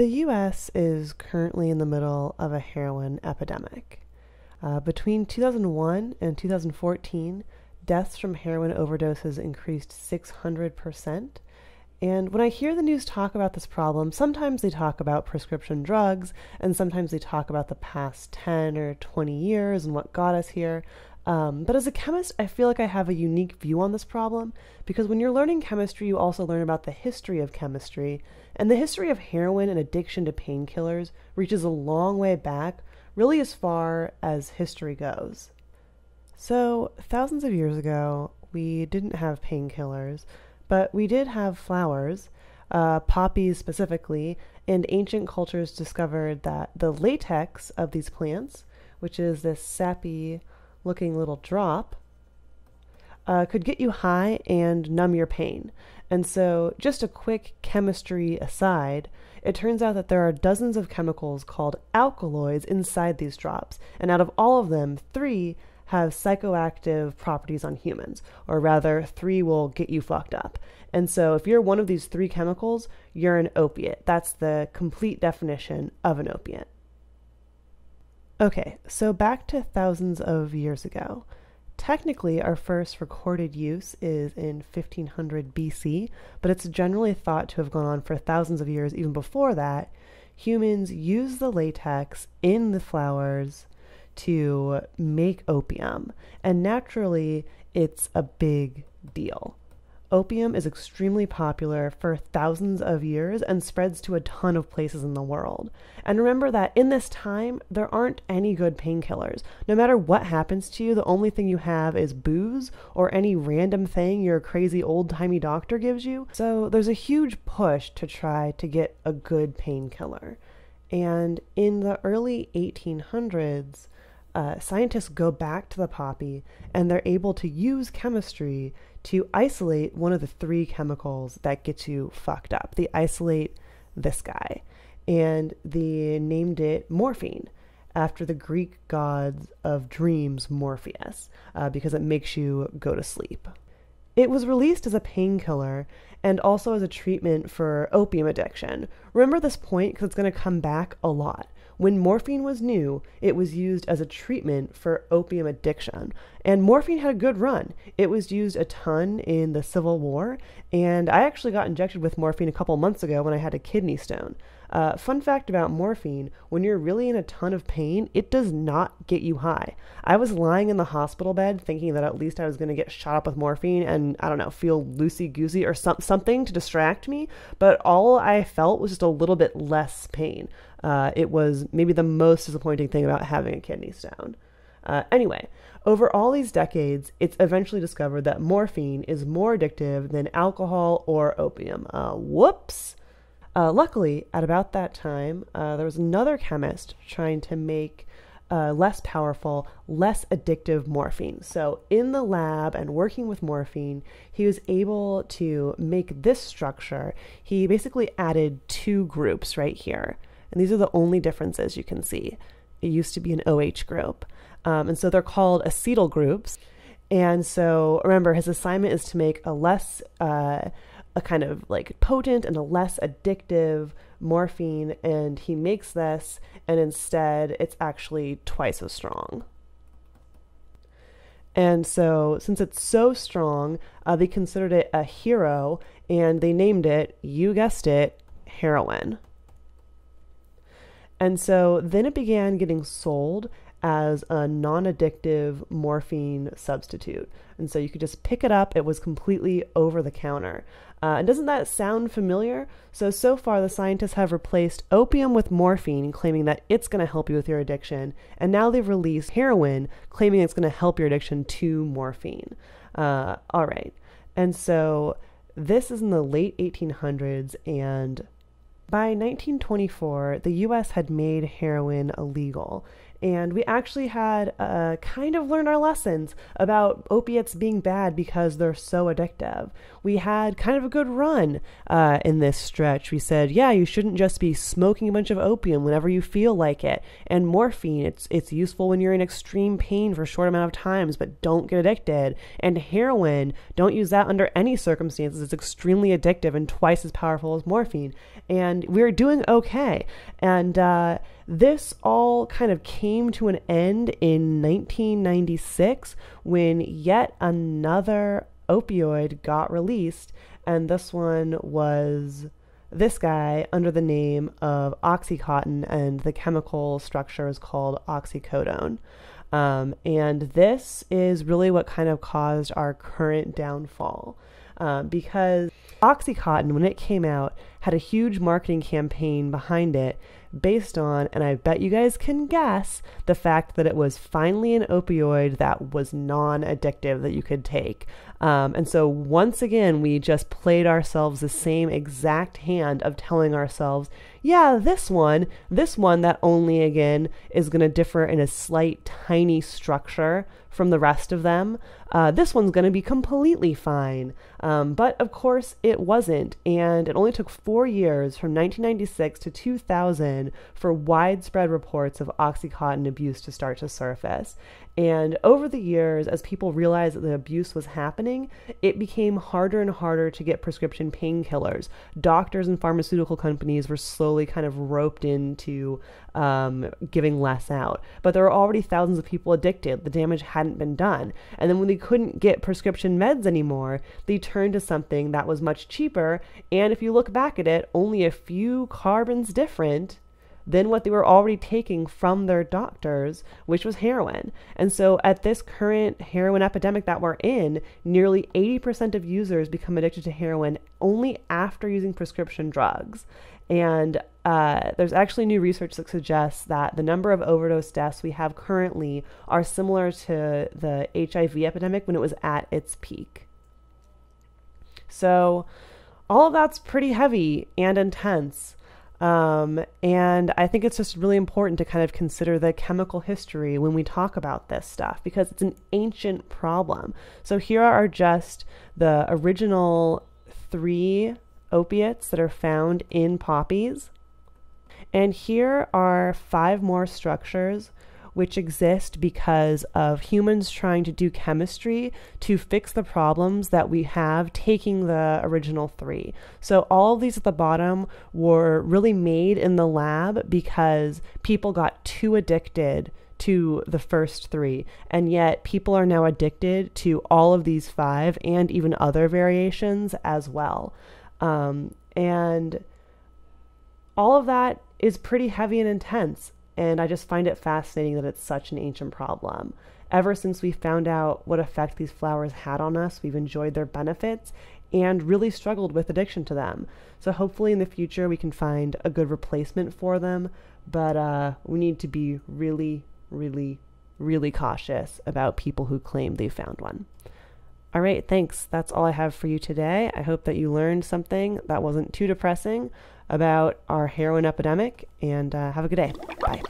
The U.S. is currently in the middle of a heroin epidemic. Between 2001 and 2014, deaths from heroin overdoses increased 600%. And when I hear the news talk about this problem, sometimes they talk about prescription drugs, and sometimes they talk about the past 10 or 20 years and what got us here. But as a chemist, I feel like I have a unique view on this problem, because when you're learning chemistry, you also learn about the history of chemistry, and the history of heroin and addiction to painkillers reaches a long way back, really as far as history goes. So, thousands of years ago, we didn't have painkillers, but we did have flowers, poppies specifically, and ancient cultures discovered that the latex of these plants, which is this sappy looking little drop, could get you high and numb your pain. And so, just a quick chemistry aside, it turns out that there are dozens of chemicals called alkaloids inside these drops, and out of all of them, 3 have psychoactive properties on humans, or rather, 3 will get you fucked up. And so, if you're one of these 3 chemicals, you're an opiate. That's the complete definition of an opiate. Okay, so back to thousands of years ago. Technically, our first recorded use is in 1500 BC, but it's generally thought to have gone on for thousands of years even before that. Humans use the latex in the flowers to make opium, and naturally, it's a big deal. Opium is extremely popular for thousands of years and spreads to a ton of places in the world. And remember that in this time, there aren't any good painkillers. No matter what happens to you, the only thing you have is booze or any random thing your crazy old-timey doctor gives you. So there's a huge push to try to get a good painkiller. And in the early 1800s, scientists go back to the poppy and they're able to use chemistry to isolate one of the 3 chemicals that gets you fucked up. They isolate this guy, and they named it morphine after the Greek gods of dreams, Morpheus, because it makes you go to sleep. It was released as a painkiller and also as a treatment for opium addiction. Remember this point because it's going to come back a lot. When morphine was new, it was used as a treatment for opium addiction. And morphine had a good run. It was used a ton in the Civil War, and I actually got injected with morphine a couple months ago when I had a kidney stone. Fun fact about morphine, when you're really in a ton of pain, it does not get you high. I was lying in the hospital bed thinking that at least I was going to get shot up with morphine and, I don't know, feel loosey-goosey or something to distract me, but all I felt was just a little bit less pain. It was maybe the most disappointing thing about having a kidney stone. Anyway, over all these decades, it's eventually discovered that morphine is more addictive than alcohol or opium. Whoops! Luckily, at about that time, there was another chemist trying to make less powerful, less addictive morphine. So in the lab and working with morphine, he was able to make this structure. He basically added 2 groups right here. And these are the only differences you can see. It used to be an OH group. And so they're called acetyl groups. And so remember, his assignment is to make a less, a kind of like potent and a less addictive morphine. And he makes this, and instead it's actually twice as strong. And so since it's so strong, they considered it a hero, and they named it, you guessed it, heroin. And so then it began getting sold as a non-addictive morphine substitute. And so you could just pick it up. It was completely over the counter. And doesn't that sound familiar? So far the scientists have replaced opium with morphine, claiming that it's going to help you with your addiction. And now they've released heroin, claiming it's going to help your addiction to morphine. All right. And so this is in the late 1800s, and by 1924, the U.S. had made heroin illegal, And we actually had kind of learned our lessons about opiates being bad because they're so addictive. We had kind of a good run in this stretch. We said, yeah, you shouldn't just be smoking a bunch of opium whenever you feel like it. And morphine, it's useful when you're in extreme pain for a short amount of times, but don't get addicted. And heroin, don't use that under any circumstances. It's extremely addictive and twice as powerful as morphine. And we're doing okay. And this all kind of came to an end in 1996 when yet another opioid got released, and this one was this guy under the name of Oxycontin, and the chemical structure is called oxycodone. And this is really what kind of caused our current downfall, because Oxycontin, when it came out, had a huge marketing campaign behind it based on, and I bet you guys can guess, the fact that it was finally an opioid that was non-addictive that you could take. And so once again, we just played ourselves the same exact hand of telling ourselves, yeah, this one that only again is going to differ in a slight tiny structure from the rest of them. This one's going to be completely fine. But of course it wasn't. And it only took 4 years from 1996 to 2000 for widespread reports of Oxycontin abuse to start to surface. And over the years, as people realized that the abuse was happening, it became harder and harder to get prescription painkillers. Doctors and pharmaceutical companies were slowly kind of roped into giving less out. But there were already thousands of people addicted. The damage hadn't been done. And then when they couldn't get prescription meds anymore, they turned to something that was much cheaper. And if you look back at it, only a few carbons different than what they were already taking from their doctors, which was heroin. And so at this current heroin epidemic that we're in, nearly 80% of users become addicted to heroin only after using prescription drugs. And there's actually new research that suggests that the number of overdose deaths we have currently are similar to the HIV epidemic when it was at its peak. So all of that's pretty heavy and intense. And I think it's just really important to kind of consider the chemical history when we talk about this stuff, because it's an ancient problem. So here are just the original 3 opiates that are found in poppies. And here are 5 more structures which exist because of humans trying to do chemistry to fix the problems that we have taking the original 3. So all of these at the bottom were really made in the lab because people got too addicted to the first 3, and yet people are now addicted to all of these 5 and even other variations as well. And all of that is pretty heavy and intense. And I just find it fascinating that it's such an ancient problem. Ever since we found out what effect these flowers had on us, we've enjoyed their benefits and really struggled with addiction to them. So hopefully in the future we can find a good replacement for them, but we need to be really, really, really cautious about people who claim they found one. All right, thanks. That's all I have for you today. I hope that you learned something that wasn't too depressing about our heroin epidemic, and have a good day. Bye.